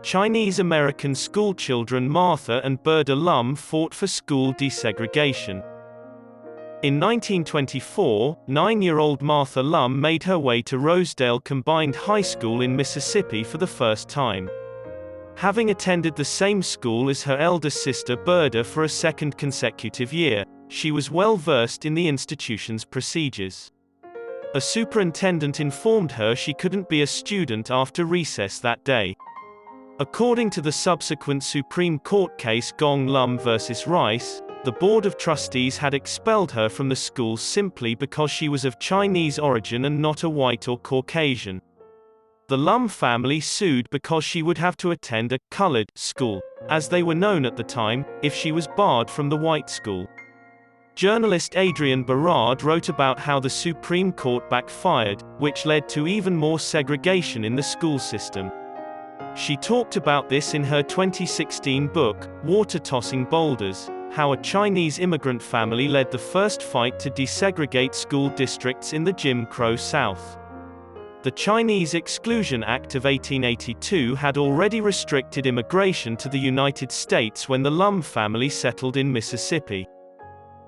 Chinese-American schoolchildren Martha and Berda Lum fought for school desegregation. In 1924, 9-year-old Martha Lum made her way to Rosedale Combined High School in Mississippi for the first time. Having attended the same school as her elder sister Berda for a second consecutive year, she was well versed in the institution's procedures. A superintendent informed her she couldn't be a student after recess that day. According to the subsequent Supreme Court case Gong Lum vs. Rice, the Board of Trustees had expelled her from the school simply because she was of Chinese origin and not a white or Caucasian. The Lum family sued because she would have to attend a colored school, as they were known at the time, if she was barred from the white school. Journalist Adrienne Berard wrote about how the Supreme Court backfired, which led to even more segregation in the school system. She talked about this in her 2016 book, Tossing Boulders, how a Chinese immigrant family led the first fight to desegregate school districts in the Jim Crow South. The Chinese Exclusion Act of 1882 had already restricted immigration to the United States when the Lum family settled in Mississippi.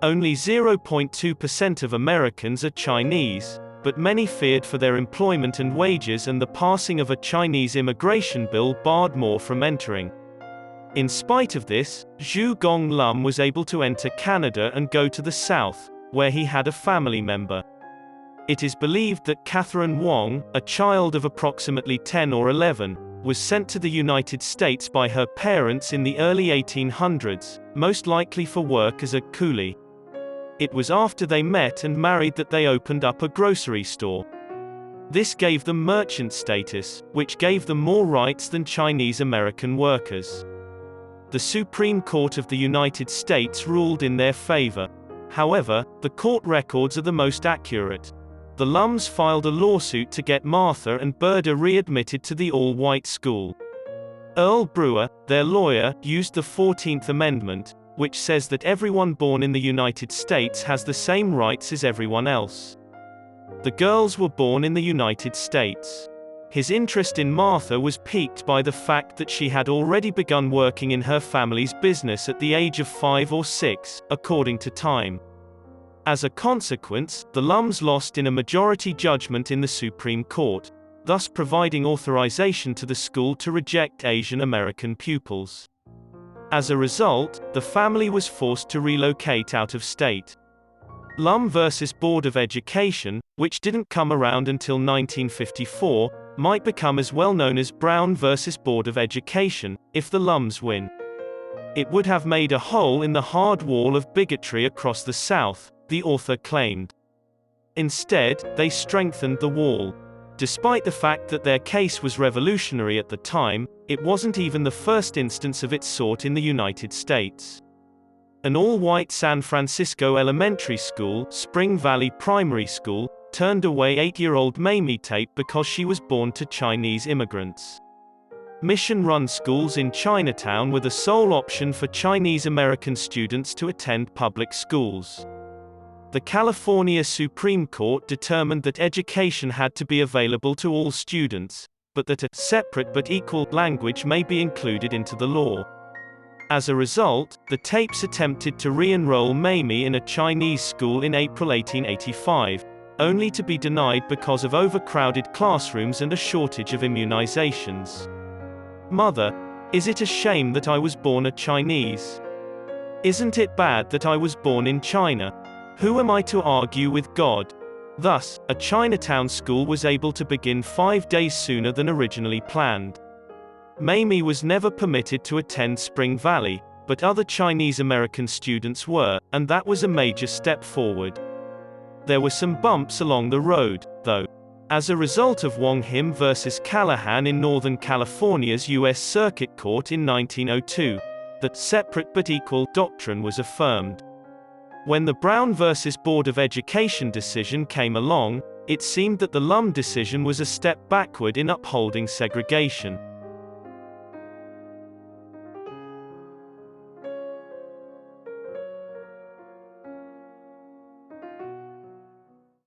Only 0.2% of Americans are Chinese, but many feared for their employment and wages, and the passing of a Chinese immigration bill barred more from entering. In spite of this, Gong Lum was able to enter Canada and go to the South, where he had a family member. It is believed that Catherine Wong, a child of approximately 10 or 11, was sent to the United States by her parents in the early 1800s, most likely for work as a coolie. It was after they met and married that they opened up a grocery store. This gave them merchant status, which gave them more rights than Chinese American workers. The Supreme Court of the United States ruled in their favor. However, the court records are the most accurate. The Lums filed a lawsuit to get Martha and Berda readmitted to the all-white school. Earl Brewer, their lawyer, used the 14th Amendment, which says that everyone born in the United States has the same rights as everyone else. The girls were born in the United States. His interest in Martha was piqued by the fact that she had already begun working in her family's business at the age of 5 or 6, according to Time. As a consequence, the Lums lost in a majority judgment in the Supreme Court, thus providing authorization to the school to reject Asian American pupils. As a result, the family was forced to relocate out of state. Lum vs. Board of Education, which didn't come around until 1954, might become as well known as Brown vs. Board of Education, if the Lums win. It would have made a hole in the hard wall of bigotry across the South, the author claimed. Instead, they strengthened the wall. Despite the fact that their case was revolutionary at the time, it wasn't even the first instance of its sort in the United States. An all-white San Francisco elementary school, Spring Valley Primary School, turned away 8-year-old Mamie Tape because she was born to Chinese immigrants. Mission-run schools in Chinatown were the sole option for Chinese American students to attend public schools. The California Supreme Court determined that education had to be available to all students, but that a separate but equal language may be included into the law. As a result, the Tapes attempted to re-enroll Mamie in a Chinese school in April 1885, only to be denied because of overcrowded classrooms and a shortage of immunizations. Mother, is it a shame that I was born a Chinese? Isn't it bad that I was born in China? Who am I to argue with God? Thus, a Chinatown school was able to begin 5 days sooner than originally planned. Mamie was never permitted to attend Spring Valley, but other Chinese American students were, and that was a major step forward. There were some bumps along the road, though. As a result of Wong Him vs. Callahan in Northern California's U.S. Circuit Court in 1902, that separate but equal doctrine was affirmed. When the Brown vs. Board of Education decision came along, it seemed that the Lum decision was a step backward in upholding segregation.